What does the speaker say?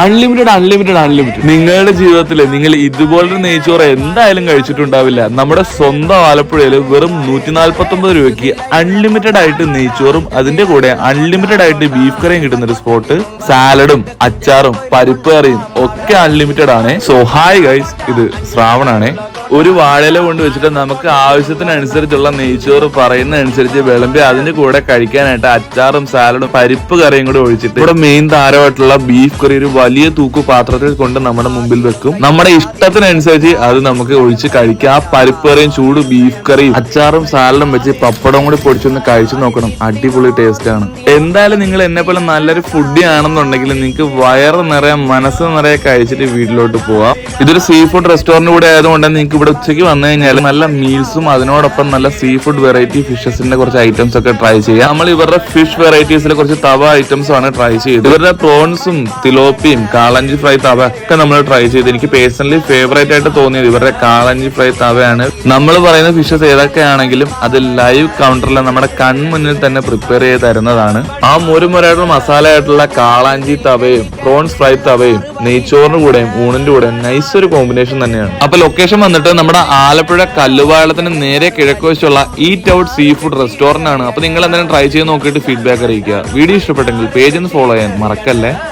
Unlimited. നിങ്ങളുടെ ജീവിതത്തിൽ നിങ്ങൾ ഇതുപോലൊരു നെയ്ച്ചോറ് എന്തായാലും കഴിച്ചിട്ടുണ്ടാവില്ല. നമ്മുടെ സ്വന്തം ആലപ്പുഴയിൽ വെറും 149 രൂപയ്ക്ക് അൺലിമിറ്റഡ് ആയിട്ട് നെയ്ച്ചോറും അതിന്റെ കൂടെ അൺലിമിറ്റഡ് ആയിട്ട് ബീഫ് കറിയും കിട്ടുന്ന ഒരു സ്പോട്ട്. സാലഡും അച്ചാറും പരിപ്പ് കറിയും ഒക്കെ അൺലിമിറ്റഡ് ആണ്. സോ ഹായ് ഗൈസ്, ഇത് ശ്രാവണാണേ. ഒരു വാഴയില കൊണ്ട് വെച്ചിട്ട് നമുക്ക് ആവശ്യത്തിനനുസരിച്ചുള്ള നെയ്ച്ചോറ് പറയുന്ന അനുസരിച്ച് വിളമ്പി അതിന്റെ കൂടെ കഴിക്കാനായിട്ട് അച്ചാറും സാലഡും പരിപ്പ് കറിയും കൂടെ ഒഴിച്ചിട്ട് ഇവിടെ മെയിൻ താരമായിട്ടുള്ള ബീഫ് കറി ഒരു വലിയ തൂക്കു പാത്രത്തിൽ കൊണ്ട് നമ്മുടെ മുമ്പിൽ വെക്കും. നമ്മുടെ ഇഷ്ടത്തിനനുസരിച്ച് അത് നമുക്ക് ഒഴിച്ച് കഴിക്കാം. ആ പരിപ്പ് കറിയും ചൂട് ബീഫ് കറിയും അച്ചാറും സാലഡും വെച്ച് പപ്പടം കൂടി പൊടിച്ചൊന്ന് കഴിച്ചു നോക്കണം. അടിപൊളി ടേസ്റ്റ് ആണ്. എന്തായാലും നിങ്ങൾ എന്നെ പോലെ നല്ലൊരു ഫുഡി ആണെന്നുണ്ടെങ്കിൽ നിങ്ങൾക്ക് വയറ് നിറയെ മനസ്സ് നിറയെ കഴിച്ചിട്ട് വീട്ടിലോട്ട് പോവാം. ഇതൊരു സീ ഫുഡ് റെസ്റ്റോറന്റ് കൂടെ ആയതുകൊണ്ട് നിങ്ങൾക്ക് ഇവിടെ ഉച്ചയ്ക്ക് വന്നു കഴിഞ്ഞാൽ നല്ല മീൽസും അതിനോടൊപ്പം നല്ല സീ ഫുഡ് വെറൈറ്റി ഫിഷസിന്റെ കുറച്ച് ഐറ്റംസ് ഒക്കെ ട്രൈ ചെയ്യാം. നമ്മൾ ഇവരുടെ ഫിഷ് വെറൈറ്റീസിലെ കുറച്ച് തവ ഐറ്റംസ് ആണ് ട്രൈ ചെയ്തത്. ഇവരുടെ പ്രോൺസും തിലോപ്പിയും കാളഞ്ചി ഫ്രൈ തവ ഒക്കെ നമ്മൾ ട്രൈ ചെയ്ത് എനിക്ക് പേഴ്സണലി ഫേവറേറ്റ് ആയിട്ട് തോന്നിയത് ഇവരുടെ കാളഞ്ചി ഫ്രൈ തവയാണ്. നമ്മൾ പറയുന്ന ഫിഷസ് ഏതൊക്കെയാണെങ്കിലും അത് ലൈവ് കൗണ്ടറിൽ നമ്മുടെ കൺമുന്നിൽ തന്നെ പ്രിപ്പയർ ചെയ്ത് തരുന്നതാണ്. ആ മുരുമുരായിട്ടുള്ള മസാല ആയിട്ടുള്ള കാളാഞ്ചി തവയും പ്രോൺസ് ഫ്രൈ തവയും നെയ്ച്ചോറിന് കൂടെയും ഊണിന്റെ കൂടെയും നൈസ് ഒരു കോമ്പിനേഷൻ തന്നെയാണ്. അപ്പൊ ലൊക്കേഷൻ വന്നിട്ട് നമ്മുടെ ആലപ്പുഴ കല്ലുവാഴത്തിന് നേരെ കിഴക്കുവശമുള്ള eat out seafood restaurant ആണ്. അപ്പൊ നിങ്ങൾ എന്തായാലും ട്രൈ ചെയ്ത് നോക്കിയിട്ട് ഫീഡ്ബാക്ക് അറിയിക്കുക. വീഡിയോ ഇഷ്ടപ്പെട്ടെങ്കിൽ പേജ് ഒന്ന് ഫോളോ ചെയ്യാൻ മറക്കല്ലേ.